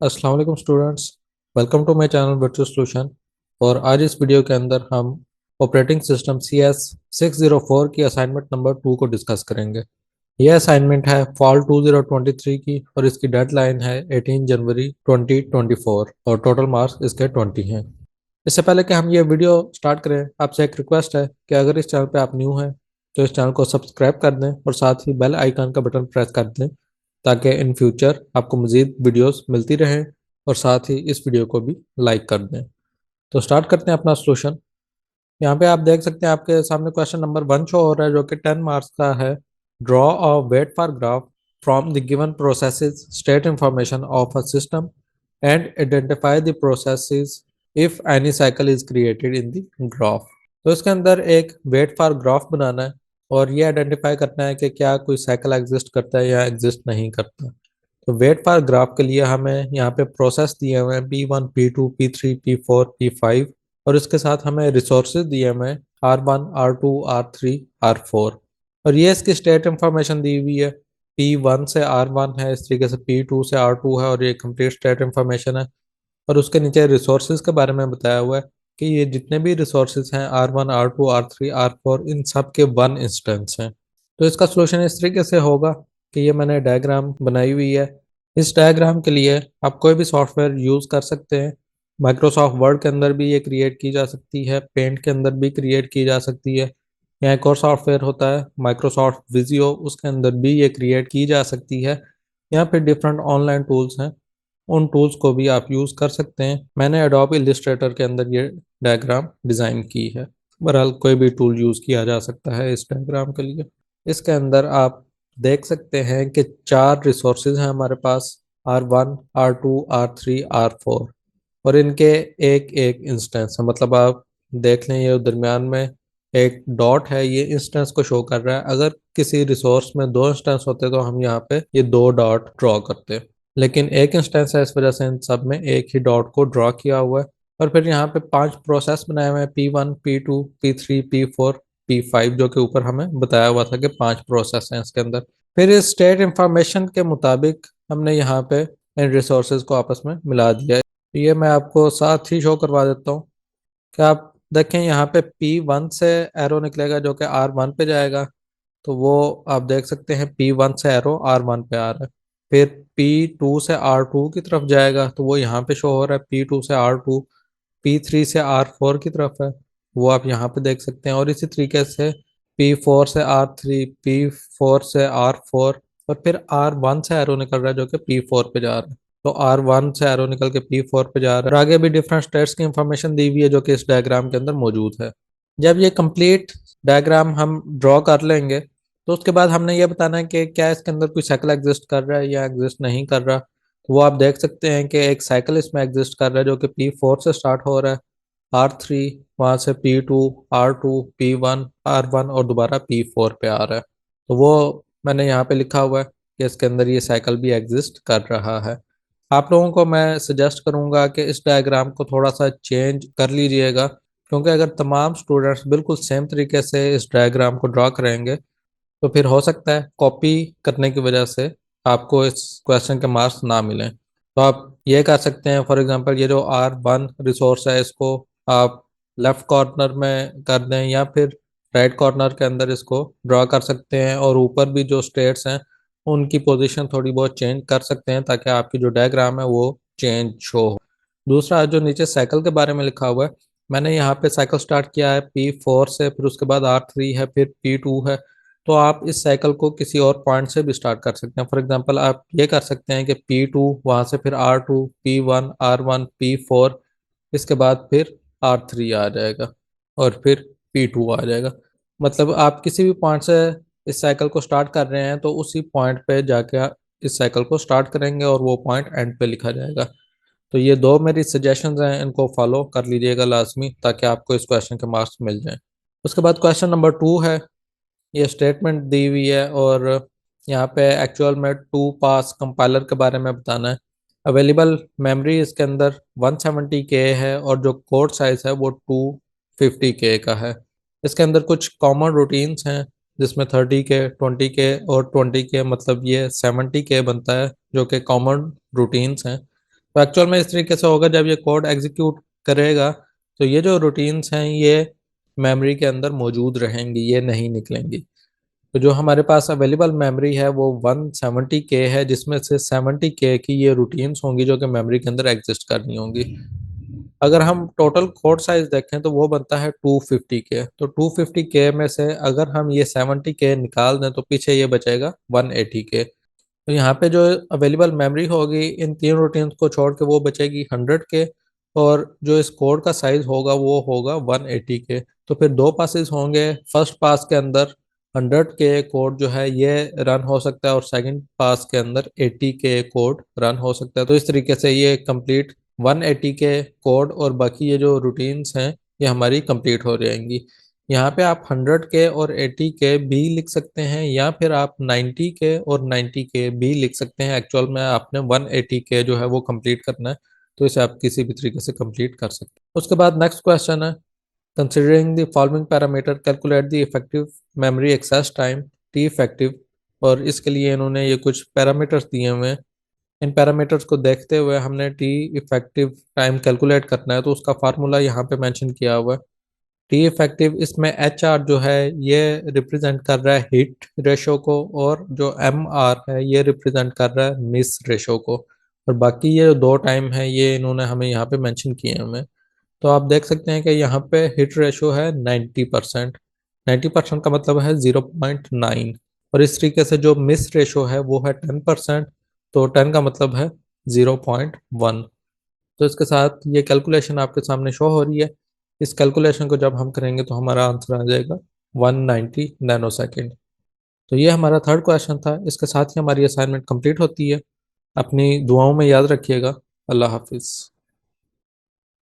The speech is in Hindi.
अस्सलाम वालेकुम students. Welcome to my channel virtual solution. और आज इस वीडियो के अंदर हम ऑपरेटिंग सिस्टम CS604 की असाइनमेंट नंबर 2 को डिस्कस करेंगे। यह असाइनमेंट है फॉल 2023 की और इसकी डेडलाइन है 18 जनवरी 2024 और टोटल मार्क्स इसके 20 हैं। इससे पहले कि हम ये वीडियो स्टार्ट करें, आपसे एक रिक्वेस्ट है कि अगर इस चैनल पे आप न्यू हैं तो इस चैनल को सब्सक्राइब कर दें और साथ ही बेल आइकन का बटन प्रेस कर दें ताकि इन फ्यूचर आपको मज़ीद वीडियोस मिलती रहें और साथ ही इस वीडियो को भी लाइक कर दें। तो स्टार्ट करते हैं अपना सोल्यूशन। यहाँ पे आप देख सकते हैं आपके सामने क्वेश्चन नंबर 1 शो हो रहा है जो कि 10 मार्क्स का है। Draw a wait for graph from the given processes state information of a system and identify the processes if any cycle is created in the graph. तो इसके अंदर एक वेट फॉर ग्राफ बनाना है और ये आइडेंटिफाई करना है कि क्या कोई साइकिल एग्जिस्ट करता है या एग्जिस्ट नहीं करता। तो वेट फॉर ग्राफ के लिए हमें यहाँ पे प्रोसेस दिए हुए हैं P1 P2 P3 P4 P5 और इसके साथ हमें रिसोर्सेज दिए हुए हैं R1 R2 R3 R4 और ये इसकी स्टेट इंफॉर्मेशन दी हुई है। P1 से R1 है, इस तरीके से P2 से R2 है और ये कंप्लीट स्टेट इंफॉर्मेशन है। और उसके नीचे रिसोर्सेज के बारे में बताया हुआ है कि ये जितने भी रिसोर्सेज हैं R1 R2 R3 R4 इन सब के वन इंस्टेंस हैं। तो इसका सोल्यूशन इस तरीके से होगा कि ये मैंने डायग्राम बनाई हुई है। इस डायग्राम के लिए आप कोई भी सॉफ्टवेयर यूज़ कर सकते हैं। माइक्रोसॉफ्ट वर्ड के अंदर भी ये क्रिएट की जा सकती है, पेंट के अंदर भी क्रिएट की जा सकती है। यहाँ एक और सॉफ्टवेयर होता है माइक्रोसॉफ्ट विजियो, उसके अंदर भी ये क्रिएट की जा सकती है। यहाँ पे डिफरेंट ऑनलाइन टूल्स हैं, उन टूल्स को भी आप यूज़ कर सकते हैं। मैंने एडोब इलस्ट्रेटर के अंदर ये डायग्राम डिज़ाइन की है। बहरहाल कोई भी टूल यूज़ किया जा सकता है इस डायग्राम के लिए। इसके अंदर आप देख सकते हैं कि 4 रिसोर्सेज हैं हमारे पास, R1 R2 R3 R4 और इनके एक एक इंस्टेंस है। मतलब आप देख लें ये दरमियान में एक डॉट है, ये इंस्टेंस को शो कर रहा है। अगर किसी रिसोर्स में 2 इंस्टेंस होते तो हम यहाँ पे ये 2 डॉट ड्रॉ करते, लेकिन एक इंस्टेंस है, इस वजह से इन सब में एक ही डॉट को ड्रॉ किया हुआ है। और फिर यहाँ पे 5 प्रोसेस बनाए हुए हैं P1 P2 P3 P4 P5 जो कि ऊपर हमें बताया हुआ था कि 5 प्रोसेस हैं इसके अंदर। फिर इस स्टेट इंफॉर्मेशन के मुताबिक हमने यहाँ पे इन रिसोर्सेज को आपस में मिला दिया है। ये मैं आपको साथ ही शो करवा देता हूँ कि आप देखें यहाँ पे P1 से एरो निकलेगा जो कि R1 पे जाएगा, तो वो आप देख सकते हैं P1 से एरो R1 पे आ रहा है। फिर P2 से R2 की तरफ जाएगा तो वो यहाँ पे शो हो रहा है P2 से R2। P3 से R4 की तरफ है, वो आप यहाँ पे देख सकते हैं। और इसी तरीके से P4 से R3 P4 से R4 और फिर R1 से एरो निकल रहा है जो कि P4 पे जा रहा है। तो R1 से एरो निकल के P4 पे जा रहा है और आगे भी डिफरेंट स्टेट्स की इंफॉर्मेशन दी हुई है जो कि इस डायग्राम के अंदर मौजूद है। जब ये कंप्लीट डायग्राम हम ड्रॉ कर लेंगे तो उसके बाद हमने ये बताना है कि क्या इसके अंदर कोई साइकिल एग्जिस्ट कर रहा है या एग्जिस्ट नहीं कर रहा। तो वो आप देख सकते हैं कि एक साइकिल इसमें एग्जिस्ट कर रहा है जो कि P4 से स्टार्ट हो रहा है, R3, वहाँ से P2 R2 P1 R1 और दोबारा P4 पे आ रहा है। तो वो मैंने यहाँ पे लिखा हुआ है कि इसके अंदर ये साइकिल भी एग्जिस्ट कर रहा है। आप लोगों को मैं सजेस्ट करूंगा कि इस डायग्राम को थोड़ा सा चेंज कर लीजिएगा, क्योंकि अगर तमाम स्टूडेंट्स बिल्कुल सेम तरीके से इस डायग्राम को ड्रॉ करेंगे तो फिर हो सकता है कॉपी करने की वजह से आपको इस क्वेश्चन के मार्क्स ना मिलें। तो आप ये कर सकते हैं, फॉर एग्जांपल ये जो R1 रिसोर्स है इसको आप लेफ्ट कॉर्नर में कर दें या फिर राइट कॉर्नर के अंदर इसको ड्रॉ कर सकते हैं और ऊपर भी जो स्टेट्स हैं उनकी पोजीशन थोड़ी बहुत चेंज कर सकते हैं ताकि आपकी जो डायग्राम है वो चेंज शो हो। दूसरा जो नीचे साइकिल के बारे में लिखा हुआ है, मैंने यहाँ पे साइकिल स्टार्ट किया है P4 से, फिर उसके बाद R3 है, फिर P2 है। तो आप इस साइकिल को किसी और पॉइंट से भी स्टार्ट कर सकते हैं। फॉर एग्जांपल आप ये कर सकते हैं कि P2 वहाँ से फिर R2 P1 R1 P4, इसके बाद फिर R3 आ जाएगा और फिर P2 आ जाएगा। मतलब आप किसी भी पॉइंट से इस साइकिल को स्टार्ट कर रहे हैं तो उसी पॉइंट पे जाके आप इस साइकिल को स्टार्ट करेंगे और वो पॉइंट एंड पे लिखा जाएगा। तो ये दो मेरी सजेशंस हैं, इनको फॉलो कर लीजिएगा लाजमी ताकि आपको इस क्वेश्चन के मार्क्स मिल जाएं। उसके बाद क्वेश्चन नंबर 2 है, ये स्टेटमेंट दी हुई है और यहाँ पे एक्चुअल में 2 पास कंपाइलर के बारे में बताना है। अवेलेबल मेमोरी इसके अंदर 170K है और जो कोड साइज है वो 250K का है। इसके अंदर कुछ कॉमन रूटीन्स हैं जिसमें 30K 20K और 20K, मतलब ये 70K बनता है जो कि कॉमन रूटीन्स हैं। तो एक्चुअल में इस तरीके से होगा, जब ये कोड एग्जीक्यूट करेगा तो ये जो रूटीन्स हैं ये मेमोरी के अंदर मौजूद रहेंगी, ये नहीं निकलेंगी। तो जो हमारे पास अवेलेबल मेमोरी है वो 170K है, जिसमें से 70K की ये रूटीन्स होंगी जो कि मेमोरी के अंदर एग्जिस्ट करनी होंगी। अगर हम टोटल कोड साइज देखें तो वो बनता है 250K। तो 250K में से अगर हम ये 70K निकाल दें तो पीछे ये बचेगा 180K। तो यहाँ पे जो अवेलेबल मेमोरी होगी इन तीन रूटीन्स को छोड़ के वो बचेगी 100K, और जो इस कोड का साइज होगा वो होगा 180K। तो फिर दो पासेस होंगे, फर्स्ट पास के अंदर 100K कोड जो है ये रन हो सकता है और सेकंड पास के अंदर 80K कोड रन हो सकता है। तो इस तरीके से ये कंप्लीट 180K कोड और बाकी ये जो रूटीन्स हैं ये हमारी कंप्लीट हो जाएंगी। यहाँ पे आप 100K और 80K भी लिख सकते हैं, या फिर आप 90K और 90K भी लिख सकते हैं। एक्चुअल में आपने 180K जो है वो कंप्लीट करना है, तो इसे आप किसी भी तरीके से कंप्लीट कर सकते हैं। उसके बाद नेक्स्ट क्वेश्चन है, considering the following parameter calculate the effective memory access time T effective. और इसके लिए इन्होंने ये कुछ पैरामीटर्स दिए हुए हैं। इन पैरामीटर्स को देखते हुए हमने टी इफेक्टिव टाइम कैलकुलेट करना है, तो उसका फार्मूला यहाँ पे मेंशन किया हुआ है। टी इफेक्टिव, इसमें एच आर जो है ये रिप्रेजेंट कर रहा है हिट रेशो को, और जो एम आर है ये रिप्रेजेंट कर रहा है मिस रेशो को। और बाकी ये दो टाइम है ये इन्होंने हमें यहाँ पे मेंशन किए हैं हमें। तो आप देख सकते हैं कि यहाँ पे हिट रेशो है 90%। 90% का मतलब है 0.9। और इस तरीके से जो मिस रेशो है वो है 10%। तो 10 का मतलब है 0.1। तो इसके साथ ये कैलकुलेशन आपके सामने शो हो रही है। इस कैलकुलेशन को जब हम करेंगे तो हमारा आंसर आ जाएगा 190 नैनो सेकेंड। तो ये हमारा थर्ड क्वेश्चन था। इसके साथ ही हमारी असाइनमेंट कंप्लीट होती है। अपनी दुआओं में याद रखिएगा। अल्लाह हाफिज़।